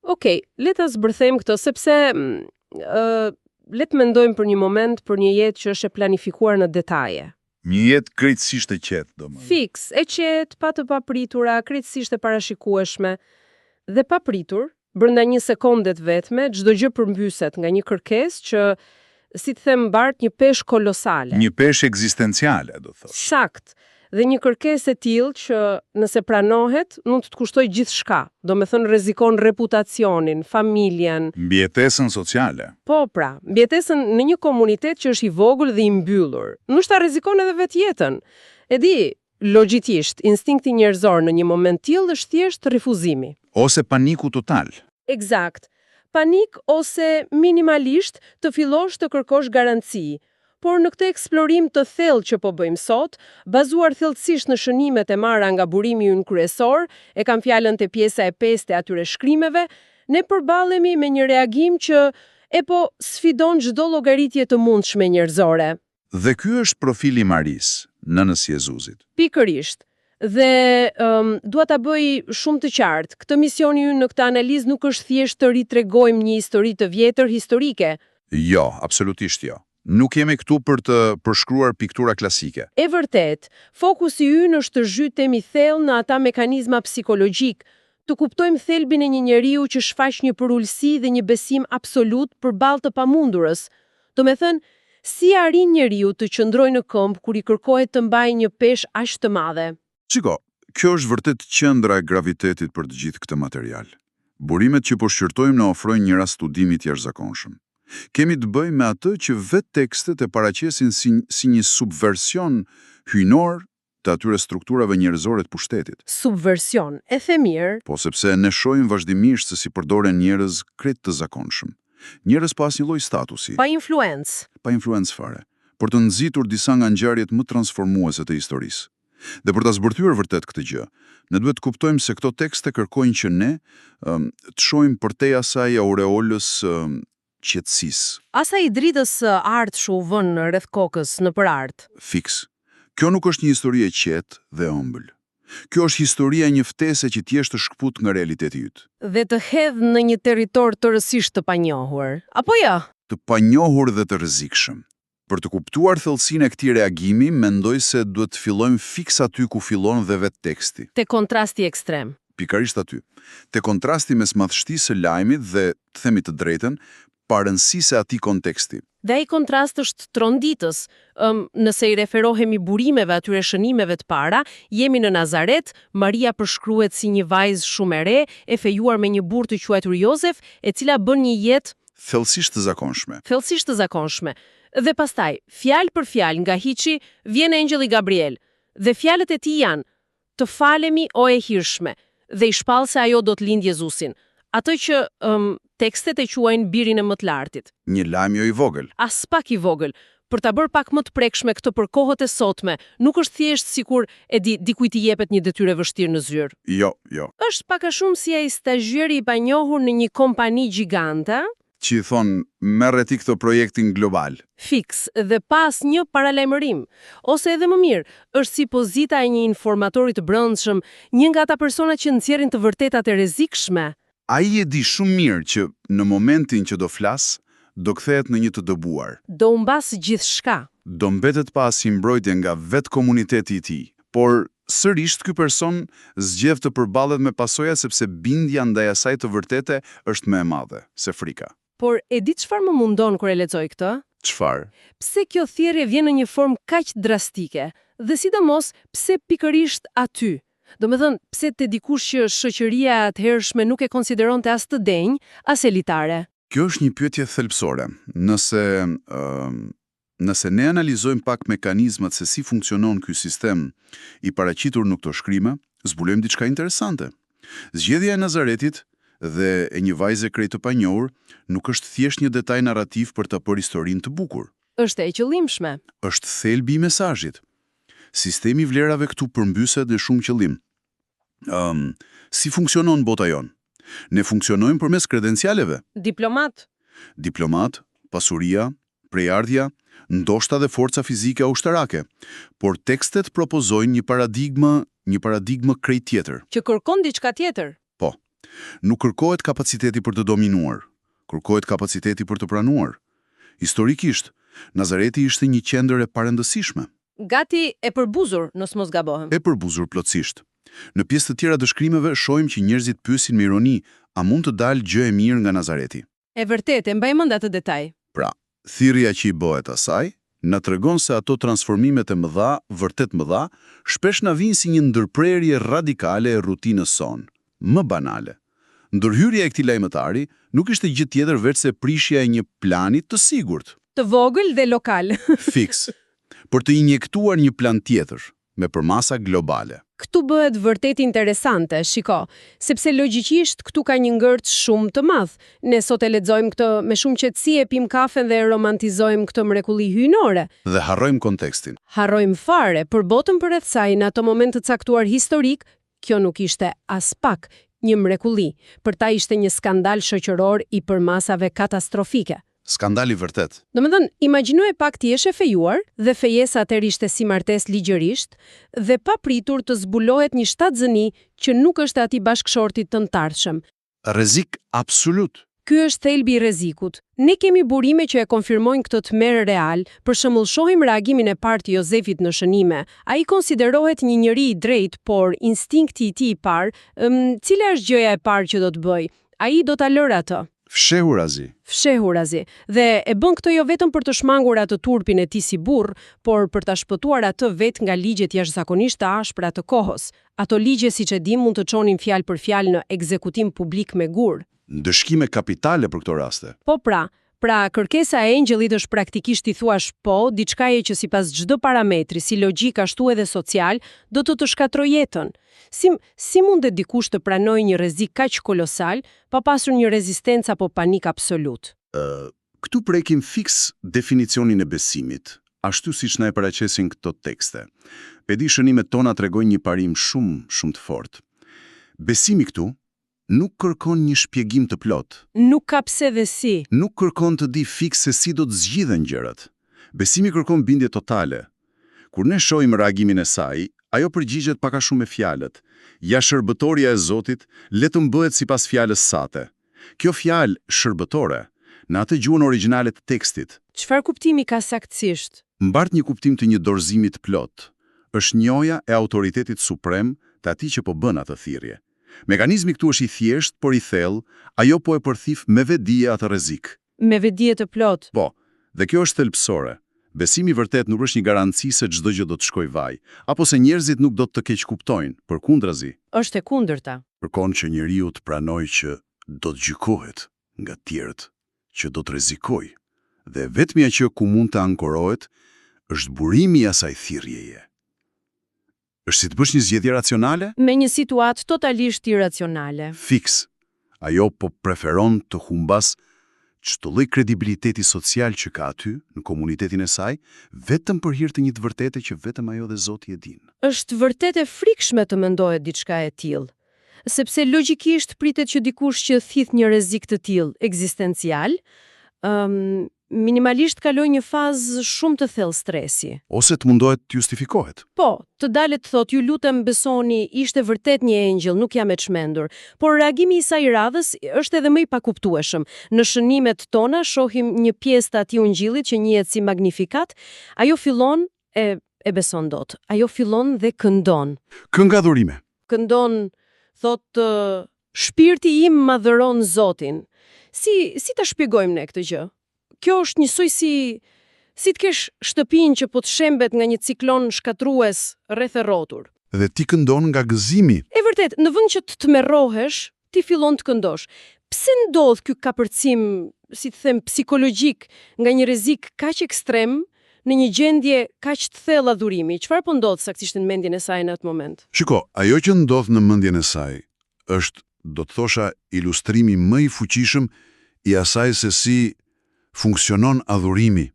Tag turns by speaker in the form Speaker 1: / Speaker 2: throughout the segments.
Speaker 1: Okej, le ta zbërthejmë këtë sepse le të mendojmë për një moment për një jetë që është e planifikuar në detaje.
Speaker 2: Një jetë krejtësisht e qetë, domethënë.
Speaker 1: Fiks, e qetë, pa të papritura, krejtësisht e parashikueshme. Dhe papritur, brenda një sekondet vetme, çdo gjë përmbyset nga një kërkesë që, si të them, mbart një peshë kolosale.
Speaker 2: Një peshë ekzistenciale, do thosh.
Speaker 1: Sakt. Dhe një kërkesë e tillë që nëse pranohet, mund të kushtojë gjithçka. Domethënë rrezikon reputacionin, familjen,
Speaker 2: Mbijetesën sociale.
Speaker 1: po pra, mbijetesën në një komunitet që është i vogël dhe i mbyllur. Ndoshta rrezikon edhe vetjetën. E di, logjikisht, instinkti njerëzor në një moment tillë është thjesht refuzimi.
Speaker 2: Ose paniku total.
Speaker 1: Eksakt. Panik ose minimalisht të fillosh të kërkosh garanci. Por në këtë eksplorim të thellë që po bëjmë sot, bazuar thellësisht në shënimet e marra nga burimi ynë kryesor, e kam fjalën te pjesa e 5 e atyre shkrimeve, ne përballemi me një reagim që sfidon çdo llogaritje të mundshme njerëzore.
Speaker 2: Dhe ky është profili Maris, nënës Jezuzit.
Speaker 1: Pikërisht. Dhe dua ta bëj shumë të qartë, këtë misioni ynë në këtë analizë nuk është thjesht të ritregojmë një histori të vjetër historike.
Speaker 2: Jo, absolutisht jo. Nuk jemi këtu për të përshkruar piktura klasike.
Speaker 1: E vërtet, fokusi ynë është të zhytemi thellë në ata mekanizma psikologjik, të kuptojmë thelbin e një njeriu që shfaq një përullësi dhe një besim absolut përballë të pamundurës. Domethënë, si arrin njeriu të qëndrojë në këmbë kur i kërkohet të mbajë një peshë aq të madhe.
Speaker 2: Shiko, kjo është vërtet qendra e gravitetit për të gjithë këtë material. Burimet që po shqyrtojmë na ofrojnë një rast studimi të jashtëzakonshëm. Kemi të bëjmë me atë që vetë tekstet e paraqesin si një subversion hyjnor të atyre strukturave njerëzore të pushtetit.
Speaker 1: Subversion, e the mirë.
Speaker 2: Po sepse ne shohim vazhdimisht se si përdoren njerëz krejt të zakonshëm. Njerëz pa asnjë lloj statusi,
Speaker 1: Pa influencë
Speaker 2: fare, për të nxitur disa nga ngjarjet më transformuese të historisë. Dhe për ta zbërthyer vërtet këtë gjë, ne duhet të kuptojmë se këto tekste kërkojnë që ne të shohim përtej asaj aureolës qetësisë.
Speaker 1: Asaj dritës së art u vën rreth kokës në për art.
Speaker 2: Fiks. Kjo nuk është një histori e qetë dhe ëmbël. Kjo është historia e një ftese që thjesht të shkput nga realiteti yt.
Speaker 1: Dhe të hedh në një territor të rësisht të panjohur. Apo jo?
Speaker 2: Të panjohur dhe të rrezikshëm. Për të kuptuar thellësinë e këtij reagimi, mendoj se duhet të fillojmë fiks aty ku fillon dhe vetë teksti.
Speaker 1: Te kontrasti ekstrem.
Speaker 2: Pikërisht aty. Te kontrasti mes madhështisë së lajmit dhe, të themi të drejtën, parëndësisë e atij konteksti.
Speaker 1: Dhe ai kontrast është tronditës. Nëse i referohemi burimeve atyre shënimeve të para, jemi në Nazaret, Maria përshkruhet si një vajzë shumë e re, e fejuar me një burr të quajtur Jozef, e cila bën një jetë
Speaker 2: thellësisht të zakonshme.
Speaker 1: Dhe pastaj, fjalë për fjalë nga hiçi, vjen engjëlli Gabriel. Dhe fjalët e tij janë: "Të falemi o e hirshme", dhe i shpall se ajo do të lindë Jezusin. Atë që tekstet e quajnë birin e më të lartit.
Speaker 2: Një lajm jo i vogël.
Speaker 1: As pak i vogël. Për ta bërë pak më të prekshme këtë për kohët e sotme, nuk është thjesht sikur dikujt i jepet një detyrë e vështirë në zyrë.
Speaker 2: Jo.
Speaker 1: Është pak a shumë si ai stazhieri i panjohur në një kompani gjigante,
Speaker 2: që i thonë merre ti këtë projektin global.
Speaker 1: Fiks, dhe pas një paralajmërim. Ose edhe më mirë, është si pozita e një informatori të brendshëm, një nga ata persona që nxjerrin të vërtetat e rrezikshme.
Speaker 2: Ai e di shumë mirë që në momentin që do flas, do kthehet në një të dëbuar.
Speaker 1: Do humbas gjithçka.
Speaker 2: Do mbetet pa asnjë mbrojtje nga vetë komuniteti i tij. Por sërish ky person zgjedh të përballet me pasoja sepse bindja ndaj asaj të vërtete është më e madhe se frika.
Speaker 1: Por e di çfarë më mundon kur e lexoj këtë?
Speaker 2: Çfarë?
Speaker 1: Pse kjo thirrje vjen në një formë kaq drastike? Dhe sidomos, pse pikërisht aty? Domethënë, pse te dikush që shoqëria e atëhershme nuk e konsideronte as të denjë, as elitare?
Speaker 2: Kjo është një pyetje thelbësore. Nëse ne analizojmë pak mekanizmat se si funksionon ky sistem i paraqitur në këto shkrime, zbulojmë diçka interesante. Zgjedhja e Nazaretit dhe e një vajze krejt të panjohur nuk është thjesht një detaj narrativ për të bërë historinë të bukur.
Speaker 1: Është e qëllimshme.
Speaker 2: Është thelbi i mesazhit. Sistemi i vlerave këtu përmbyset me shumë qëllim. Si funksionon bota jon? Ne funksionojmë përmes kredencialeve.
Speaker 1: Diplomat,
Speaker 2: pasuria, prejardhja, ndoshta dhe forca fizike a ushtarake. Por tekstet propozojnë një paradigmë krejt tjetër.
Speaker 1: Që kërkon diçka tjetër.
Speaker 2: Po. Nuk kërkohet kapaciteti për të dominuar, kërkohet kapaciteti për të pranuar. Historikisht, Nazareti ishte një qendër e parëndësishme.
Speaker 1: Gati e përbuzur, nëse mos gabohem.
Speaker 2: E përbuzur plotësisht. Në pjesë të tjera të shkrimeve shohim që njerëzit pyesin me ironi, a mund të dalë gjë e mirë nga Nazareti?
Speaker 1: E vërtetë, mbaj mend atë detaj.
Speaker 2: Pra, thirrja që i bëhet asaj na tregon se ato transformimet e mëdha, vërtet mëdha, shpesh na vijnë si një ndërprerje radikale e rutinës sonë, më banale. Ndërhyrja e këtij lajmëtari nuk ishte gjë tjetër veç se prishja e një plani të sigurt.
Speaker 1: Të vogël dhe lokal.
Speaker 2: Fiks. Për të injektuar një plan tjetër, me përmasa globale.
Speaker 1: Këtu bëhet vërtet interesante, shiko, sepse logjikisht këtu ka një ngërç shumë të madh. Ne sot e lexojmë këtë me shumë qetësi, e pim kafen dhe e romantizojmë këtë mrekulli hyjnore.
Speaker 2: Dhe harrojmë kontekstin.
Speaker 1: Harrojmë fare, për botën përreth saj në ato moment të caktuar historik, kjo nuk ishte as pak një mrekulli. Për ta ishte një skandal shoqëror i përmasave katastrofike.
Speaker 2: Skandali vërtet.
Speaker 1: Domethënë, imagjinoje pak ti je fejuar dhe fejesa atëherë ishte si martesë ligjërisht dhe pa pritur të zbulohet një shtatzëni që nuk është ati bashkëshortit të ardhshëm.
Speaker 2: Rrezik absolut.
Speaker 1: Ky është thelbi i rrezikut. Ne kemi burime që e konfirmojnë këtë tmerr real, për shembull shohim reagimin e parë të Jozefit në shënime. Ai konsiderohet një njeri i drejtë, por instinkti i tij i parë, cila është gjëja e parë që do të bëj? Ai do ta lërë atë. Fshehurazi. Dhe e bën këtë jo vetëm për të shmangur atë turpin e tij si burr, por për ta shpëtuar atë vetë nga ligjet jashtëzakonisht të ashpra të kohës. Ato ligje, siç e dim, mund të çonin fjalë për fjalë në ekzekutim publik me gur.
Speaker 2: Ndëshkime kapitale për këto raste.
Speaker 1: Po pra kërkesa e engjëllit është praktikisht i thuash po, diçkaje që sipas çdo parametri, si logjik ashtu edhe social, do të shkatrojë jetën. Si mund të dikush të pranojë një rrezik kaq kolosal pa pasur një rezistencë apo panik absolut?
Speaker 2: Këtu prekim fiks definicionin e besimit, ashtu siç na e paraqesin këto tekste. Pedi shënimet tona tregojnë një parim shumë të fortë. Besimi këtu nuk kërkon një shpjegim të plot.
Speaker 1: Nuk ka pse dhe si.
Speaker 2: Nuk kërkon të di fiks se si do të zgjidhen gjërat. Besimi kërkon bindje totale. Kur ne shohim reagimin e saj, ajo përgjigjet pak a shumë me fjalët. Ja shërbëtoria e Zotit letëm bëhet sipas fjalës sate. Kjo fjalë shërbëtore, në atë gjuhën origjinale të tekstit,
Speaker 1: çfarë kuptimi ka saktësisht?
Speaker 2: Mbart një kuptim të një dorëzimi të plot. Është njoja e autoritetit suprem të atij që po bën atë thirrje. Mekanizmi këtu është i thjeshtë, por i thellë, ajo po e përthif me vedije atë rrezik.
Speaker 1: Me vedije të plot.
Speaker 2: Po, dhe kjo është thelbësore. Besimi vërtet nuk është një garanci se çdo gjë do të shkojë vaj, apo se njerëzit nuk do të keq kuptojnë, përkundrazi.
Speaker 1: Është e kundërta.
Speaker 2: Kërkon që njeriu të pranojë që do të gjykohet nga të tjerët, që do të rrezikojë, dhe vetmja që ku mund të ankorohet është burimi i asaj thirrjeje. Është si të bësh një zgjedhje racionale?
Speaker 1: Me një situatë totalisht iracionale.
Speaker 2: Fiks. Ajo po preferon të humbas çdo lloj kredibiliteti social që ka aty në komunitetin e saj, vetëm për hir të një të vërtete që vetëm ajo dhe Zoti e din.
Speaker 1: Është vërtet e frikshme të mendohet diçka e tillë, sepse logjikisht pritet që dikush që thith një rrezik të tillë ekzistencial, minimalisht kaloj një fazë shumë të thellë stresi.
Speaker 2: Ose të mundohet të justifikohet.
Speaker 1: Po, të dalet të thot, ju lutem besoni, ishte vërtet një engjëll, nuk jam e çmendur, por reagimi i saj radhës është edhe më i pakuptueshëm. Në shënimet tona shohim një pjesë të atij ungjillit që njihet si Magnificat, ajo fillon e beson dot. Ajo fillon dhe këndon.
Speaker 2: Kënga adhurime.
Speaker 1: Këndon, thot, shpirti im madhëron Zotin. Si ta shpjegojmë ne këtë gjë? Kjo është njësoj si të kesh shtëpinë që po të shembet nga një ciklon shkatrues rreth e rrotur.
Speaker 2: Dhe ti këndon nga gëzimi.
Speaker 1: E vërtet, në vend që të tmerrohesh, ti fillon të këndosh. Pse ndodh ky kapërcim, si të them, psikologjik nga një rrezik kaq ekstrem në një gjendje kaq të thellë adhurimi? Çfarë po ndodh saktësisht në mendjen e saj në atë moment?
Speaker 2: Shiko, ajo që ndodh në mendjen e saj është, do të thosha, ilustrimi më i fuqishëm i asaj se si funksionon adhurimi,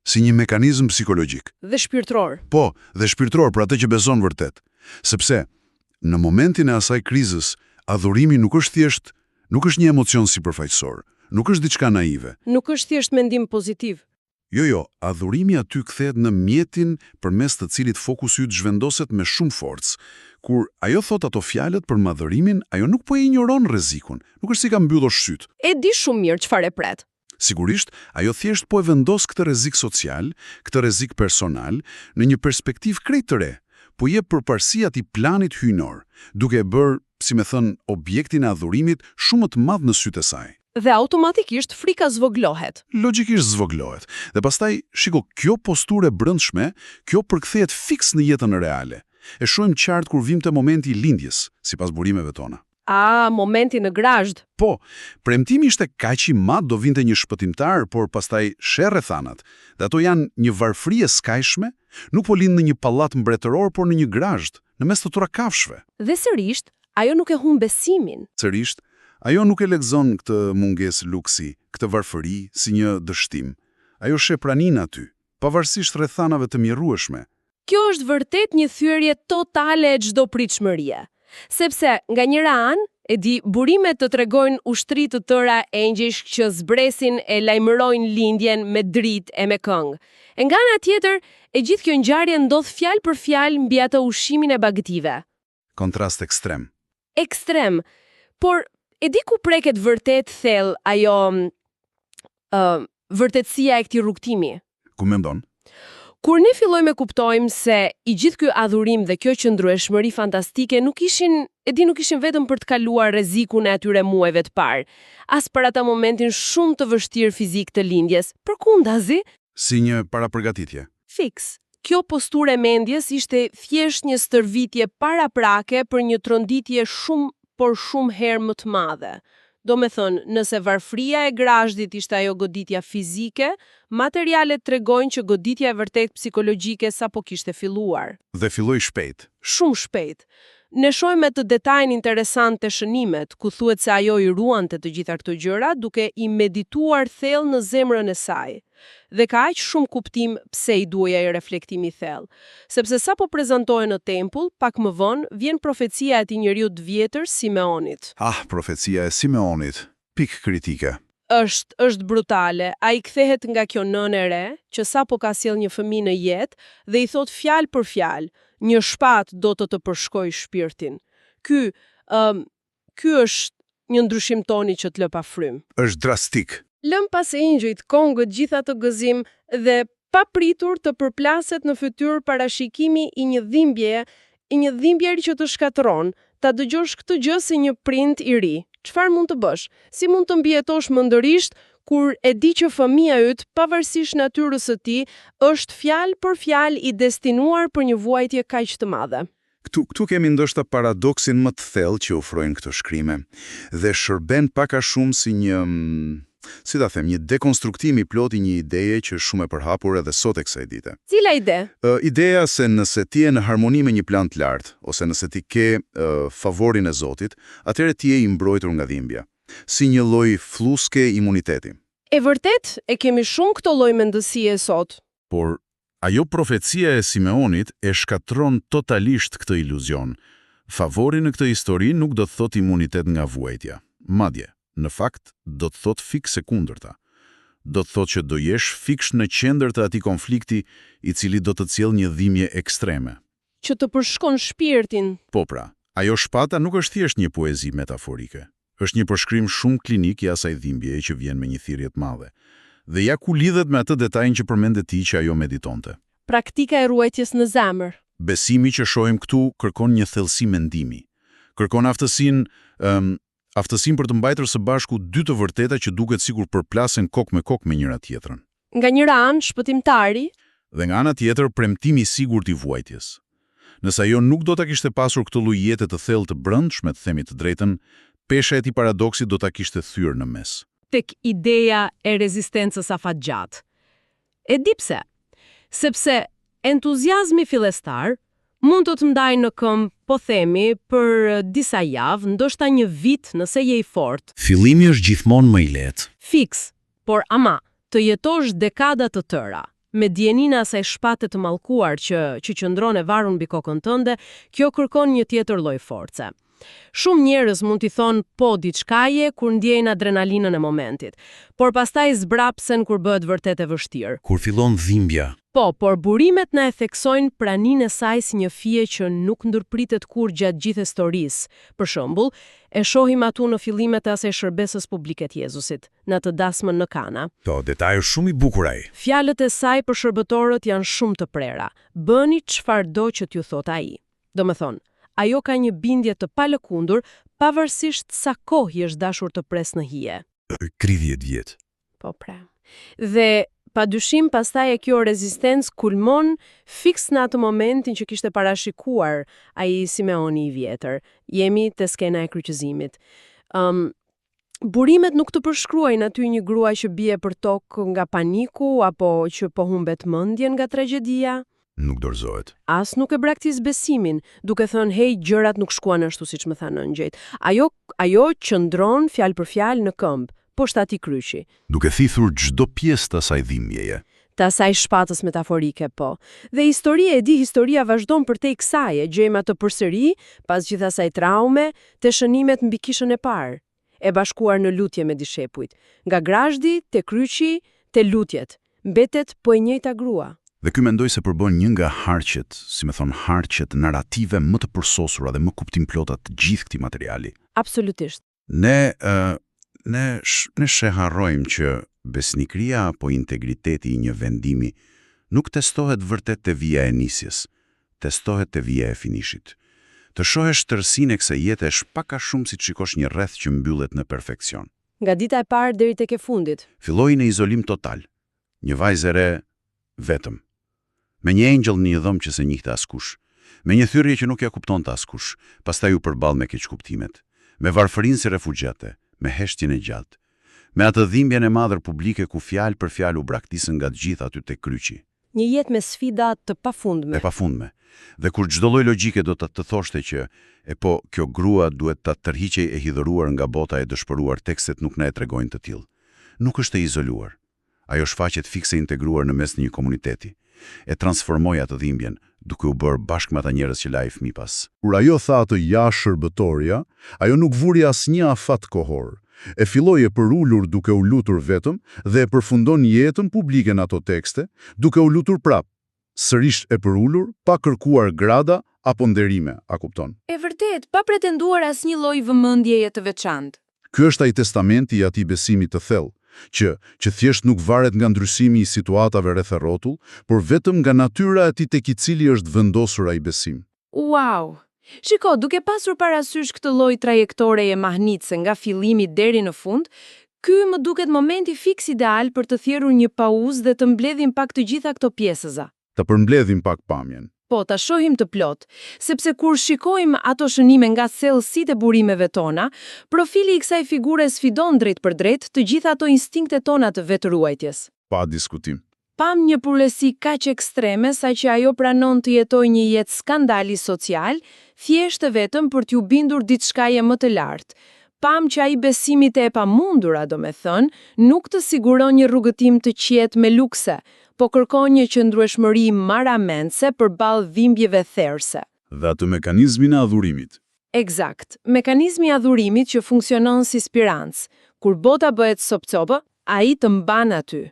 Speaker 2: si një mekanizëm psikologjik.
Speaker 1: Dhe shpirtëror.
Speaker 2: Po, dhe shpirtëror për atë që beson vërtet. Sepse, në momentin e asaj krizës, adhurimi nuk është një emocion sipërfaqësor, nuk është diçka naive.
Speaker 1: Nuk është thjesht mendim pozitiv.
Speaker 2: Jo, adhurimi aty kthehet në mjetin përmes të cilit fokusi yt zhvendoset me shumë forcë. Kur ajo thot ato fjalët për madhërimin, ajo nuk po e injoron rrezikun, nuk është si ka mbyllur syt.
Speaker 1: E di shumë mirë çfarë e pret.
Speaker 2: Sigurisht, ajo thjesht po e vendos këtë rrezik social, këtë rrezik personal, në një perspektivë krejt të re, po jep përparësi atij planit hyjnor, duke e bërë, si me thënë, objektin e adhurimit shumë më të madh në sytë e saj.
Speaker 1: Dhe automatikisht frika zvoglohet.
Speaker 2: Logjikisht zvoglohet. Dhe pastaj, shiko, kjo posturë e brendshme, kjo përkthehet fiks në jetën reale. E shohim qartë kur vim te momenti i lindjes, sipas burimeve tona.
Speaker 1: Momenti në Grazhd.
Speaker 2: Po, premtimi ishte kaq i madh do vinte një shpëtimtar, por pastaj sherrë thanat. Dhe ato janë një varfëri e skajshme, nuk po lind në një pallat mbretëror, por në një Grazhd, në mes të turakafshëve.
Speaker 1: Dhe sërish, ajo nuk e humb besimin.
Speaker 2: Sërish, ajo nuk e lexon këtë mungesë luksi, këtë varfëri si një dështim. Ajo sheh praninë aty, pavarësisht rrethanave të mjerrueshme.
Speaker 1: Kjo është vërtet një thyerje totale e çdo pritshmërie. Sepse nga njëra anë, e di, burimet të tregojnë ushtri të tëra engjësh që zbresin e lajmërojnë lindjen me dritë e me këngë. E nga ana tjetër, e gjithë kjo ngjarje ndodh fjalë për fjalë mbi atë ushimin e bagëtive.
Speaker 2: Kontrast ekstrem.
Speaker 1: Ekstrem. Por e di ku preket vërtet thellë ajo vërtetësia e këtij rrugtimi.
Speaker 2: Ku mendon?
Speaker 1: Kur ne fillojmë të kuptojmë se i gjithë ky adhurim dhe kjo qëndrueshmëri fantastike nuk ishin vetëm për të kaluar rrezikun e atyre muajve të parë, as për ata momentin shumë të vështirë fizik të lindjes, përkundazi,
Speaker 2: si një parapërgatitje.
Speaker 1: Fiks. Kjo posturë e mendjes ishte thjesht një stërvitje paraprake për një tronditje shumë herë më të madhe. Do me thënë, nëse varfëria e Grazhdit ishte ajo goditja fizike, materialet tregojnë që goditja e vërtet psikologjike sapo kishte filluar.
Speaker 2: Dhe filloi shpejt.
Speaker 1: Shumë shpejt. Ne shohim të detajin interesant të shënimet, ku thuhet se ajo i ruante të gjitha këto gjëra duke i medituar thellë në zemrën e saj. Dhe ka aq shumë kuptim pse i duhej ai reflektimi i thellë, sepse sapo prezantohej në tempull, pak më vonë vjen profecia e atij njeriu të vjetër Simeonit.
Speaker 2: Profecia e Simeonit. Pik kritike.
Speaker 1: Është brutale. Ai kthehet nga kjo nënë e re, që sapo ka sjell një fëmijë në jetë dhe i thot fjalë për fjalë, një shpatë do të përshkojë shpirtin. Ky është një ndryshim toni që të lë pa frym.
Speaker 2: Është drastik.
Speaker 1: Lëm pas e engjëjt kongët gjitha të gëzim dhe pa pritur të përplaset në fytyrë parashikimi i një dhimbje që të shkatëron, ta dëgjosh këtë gjë si një prind i ri. Çfarë mund të bësh? Si mund të mbijetosh mendërisht kur e di që fëmia yt, pavarësisht natyrës së tij, është fjalë për fjalë i destinuar për një vuajtje kaq të madhe?
Speaker 2: Këtu kemi ndoshta paradoksin më të thellë që ofrojnë këto shkrime, dhe shërben pak a shumë si një një dekonstruktim i plot i një ideje që është shumë e përhapur edhe sot e kësaj dite.
Speaker 1: Cila ide?
Speaker 2: Ideja se nëse ti je në harmoni me një plan të lartë, ose nëse ti ke favorin e Zotit, atëherë ti je i mbrojtur nga dhimbja, si një lloj fluske imuniteti.
Speaker 1: E vërtet, e kemi shumë këto lloj mendësie sot.
Speaker 2: Por ajo profecia e Simeonit e shkatron totalisht këtë iluzion. Favori në këtë histori nuk do të thot imunitet nga vuajtja. Madje, në fakt, do të thot fiks e kundërta. Do të thot që do jesh fiksh në qendër të atij konflikti i cili do të sjellë një dhimbje ekstreme.
Speaker 1: Që të përshkon shpirtin.
Speaker 2: Po pra, ajo shpata nuk është thjesht një poezi metaforike. Është një përshkrim shumë klinik i asaj dhimbjeje që vjen me një thirrje të madhe. Dhe ja ku lidhet me atë detajin që përmendet ti që ajo meditonte.
Speaker 1: Praktika e ruajtjes në zemër.
Speaker 2: Besimi që shohim këtu kërkon një thellësi mendimi. Kërkon aftësinë për të mbajtur së bashku dy të vërteta që duket sikur përplasen kokë me kokë me njëra tjetrën.
Speaker 1: Nga njëra anë shpëtimtari,
Speaker 2: dhe nga ana tjetër premtimi i sigurt i vuajtjes. Nëse ajo nuk do ta kishte pasur këtë lloj jete të thellë të brendshme, të themi të drejtën, pesha e tij paradoksit do ta kishte thyer në mes.
Speaker 1: Tek ideja e rezistencës afatgjatë. E di pse? Sepse entuziazmi fillestar mund të ndajë në këmbë, po themi, për disa javë, ndoshta një vit nëse je i fortë.
Speaker 2: Fillimi është gjithmonë më i lehtë.
Speaker 1: Fiks, por ama, të jetosh dekada të tëra, me dijenina asaj shpate të mallkuar që qëndron e varur mbi kokën tënde, kjo kërkon një tjetër lloj force. Shumë njerëz mund t'i thonë po diçkaje kur ndjejnë adrenalinën e momentit, por pastaj zbrapsen kur bëhet vërtet e vështirë.
Speaker 3: Kur fillon dhimbja.
Speaker 1: Po, por burimet na e theksojnë praninë e saj si një fije që nuk ndërpritet kur gjatë gjithë historisë. Për shembull, e shohim atu në fillimet e asaj shërbesës publike të Jezusit, në të dasmën në Kana.
Speaker 3: Po, detaj është shumë i bukur ai.
Speaker 1: Fjalët e saj për shërbëtorët janë shumë të prera. Bëni çfarëdo që t'ju thot ai. Domethënë, ajo ka një bindje të palëkundur, pavarësisht sa kohë i është dashur të pres në hije.
Speaker 3: 30 vjet.
Speaker 1: Po pra. Dhe padyshim pastaj e kjo rezistencë kulmon fiks në atë momentin që kishte parashikuar ai Simeoni i vjetër. Jemi te skena e kryqëzimit. Burimet nuk të përshkruajnë aty një grua që bie për tokë nga paniku apo që po humbet mendjen nga tragjedia.
Speaker 3: Nuk dorëzohet.
Speaker 1: As nuk e braktis besimin, duke thënë hey, gjërat nuk shkuan ashtu siç më thanë nëngjëjt. Ajo qëndron fjalë për fjalë në këmbë, poshtë atij kryqi.
Speaker 3: Duke thithur çdo pjesë të asaj dhimbjeje.
Speaker 1: Të asaj shpatës metaforike, po. Dhe historia vazhdon përtej kësaj, e gjejmë atë përsëri, pas gjithë asaj traume, te shënimet mbi kishën e parë, e bashkuar në lutje me dishepujt. Nga grazhdi, te kryqi, te lutjet. Mbetet po e njëjta grua.
Speaker 2: Dhe ky mendoj se përbën një nga harqet, si me thonë harqet narrative më të përsosura dhe më kuptimplota të gjithë këtij materiali.
Speaker 1: Absolutisht.
Speaker 2: Ne sheharrojmë që besnikëria apo integriteti i një vendimi nuk testohet vërtet te vija e nisjes, testohet te vija e finishit. Të shohesh tërësinë e kësaj jete është pak a shumë si të shikosh një rreth që mbyllet në perfekcion.
Speaker 1: Nga dita e parë deri tek e fundit.
Speaker 2: Filloi në izolim total. Një vajzë e re vetëm. Me një engjëll në një dhëmë që se njihte askush, me një thyrje që nuk ja kuptonte askush, pastaj u përball me keqkuptimet, me varfërinë si refugjate, me heshtjen e gjatë, me atë dhimbjen e madhe publike ku fjalë për fjalë u braktisën nga të gjithë aty tek kryqi.
Speaker 1: Një jetë me sfida të pafundme.
Speaker 2: E pafundme. Dhe kur çdo lloj logjike do të thoshte që kjo grua duhet ta tërhiqej e hidhuruar nga bota e dëshpëruar, tekstet nuk na e tregojnë të tillë. Nuk është e izoluar. Ajo shfaqet fikse integruar në mes një komuniteti. E transformoi atë dhimbjen, duke u bërë bashkë me ata njerëz që laj fëmijë pas.
Speaker 4: Kur ajo tha atë ja shërbëtorja, ajo nuk vuri asnjë afat kohor. E filloi e përulur duke u lutur vetëm dhe e përfundon jetën publike në ato tekste, duke u lutur prap. Sërish e përulur, pa kërkuar grada apo nderime, a kupton?
Speaker 5: E vërtet, pa pretenduar asnjë lloj vëmendjeje të veçantë.
Speaker 4: Ky është ai testamenti i atij besimi të thellë, që thjesht nuk varet nga ndryshimi i situatave rreth e rrotull, por vetëm nga natyra e atij tek i cili është vendosur ai besim.
Speaker 5: Wow! Shiko, duke pasur parasysh këtë lloj trajektoreje mahnitse nga fillimi deri në fund, ky më duket momenti fiks ideal për të thjerrur një pauzë dhe të mbledhim pak të gjitha këto pjesëza.
Speaker 4: Ta përmbledhim pak pamjen.
Speaker 5: Po, ta shohim të plot, sepse kur shikojmë ato shënime nga thellësitë e burimeve tona, profili i kësaj figure sfidon drejt për drejt të gjitha ato instinktet tona të vetëruajtjes.
Speaker 4: Pa diskutim.
Speaker 5: Pam një purësi kaq ekstreme sa që ajo pranon të jetojë një jetë skandali social, thjesht vetëm për t'ju bindur diçkaje më të lartë. Pam që ai besimit e pamundura, domethënë, nuk të siguron një rrugëtim të qetë me lukse, po kërkon një qëndrueshmëri maramense përballë dhimbjeve therrse.
Speaker 4: Dhe atë mekanizmin e adhurimit.
Speaker 5: Eksakt, mekanizmi i adhurimit që funksionon si spirancë. Kur bota bëhet sopcopë, ai të mban aty.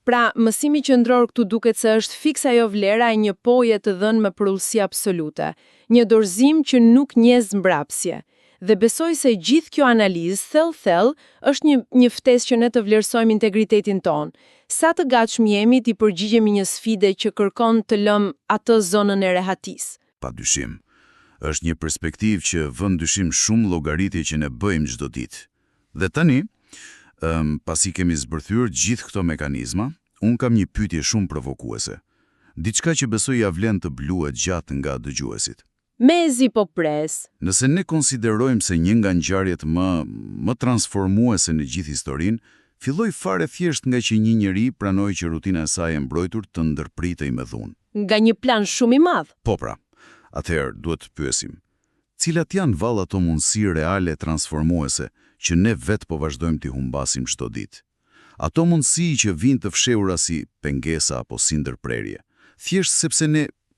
Speaker 5: Pra, mësimi qendror këtu duket se është fiks ajo vlera e një poje të dhënë me përullësi absolute, një dorëzim që nuk njeh mbrapsje. Dhe besoj se gjithë kjo analizë thellë është një ftesë që ne të vlerësojmë integritetin ton. Sa të gatshëm jemi t'i përgjigjemi një sfide që kërkon të lëm atë zonën e rehatisë.
Speaker 2: Padyshim, është një perspektivë që vën dyshim shumë llogaritje që ne bëjmë çdo ditë. Dhe tani, pasi kemi zbërthyer gjithë këto mekanizma, unë kam një pyetje shumë provokuese. Diçka që besoj ja vlen të bluhet gjatë nga dëgjuesit.
Speaker 1: Mezi po pres.
Speaker 2: Nëse ne konsiderojmë se një nga ngjarjet më transformuese në gjithë historinë, filloi fare thjesht nga që një njeri pranoi që rutina e saj e mbrojtur të ndërpritej me dhunë.
Speaker 1: Nga një plan shumë i madh.
Speaker 2: Po pra, atëherë duhet të pyesim, cilat janë vallë ato mundësi reale transformuese që ne vetë po vazhdojmë t'i humbasim çdo ditë. Ato mundësi që vijnë të fshehura si pengesa apo si ndërprerje, thjesht sepse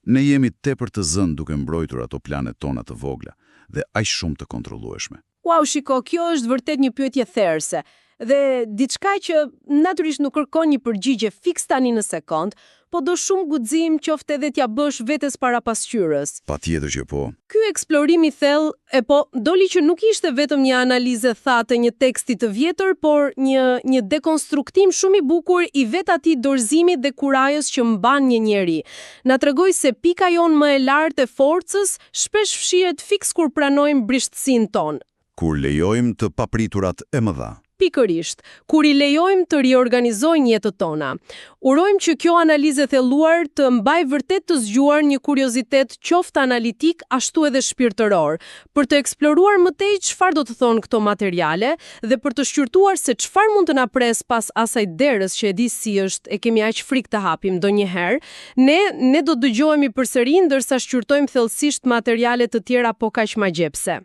Speaker 2: ne jemi tepër të zënë duke mbrojtur ato planet tona të vogla, dhe aq shumë të kontrollueshme.
Speaker 5: Wow, shiko, kjo është vërtet një pyetje therrse. Dhe diçka që natyrisht nuk kërkon një përgjigje fiks tani në sekond, po do shumë guxim qoftë edhe t'ja bësh vetes para pasqyrës.
Speaker 2: Patjetër që po.
Speaker 5: Ky eksplorim i thellë doli që nuk ishte vetëm një analizë thatë një teksti të vjetër, por një dekonstruktim shumë i bukur i vet atij dorëzimit dhe kurajës që mban një njeri. Na tregoi se pika jonë më e lartë e forcës shpesh fshihet fiks kur pranojmë brishtësinë tonë.
Speaker 2: Kur lejojmë të papriturat e mëdha.
Speaker 5: Pikërisht, kur i lejojmë të riorganizojnë jetët tona. Urojmë që kjo analizë e thelluar të mbaj vërtet të zgjuar një kuriozitet qoftë analitik ashtu edhe shpirtëror, për të eksploruar më tej çfarë do të thonë këto materiale dhe për të shqyrtuar se çfarë mund të na pres pas asaj derës që e di si është, e kemi aq frikë të hapim ndonjëherë. Ne do dëgjohemi përsëri ndërsa shqyrtojmë thellësisht materiale të tjera po kaq magjepse.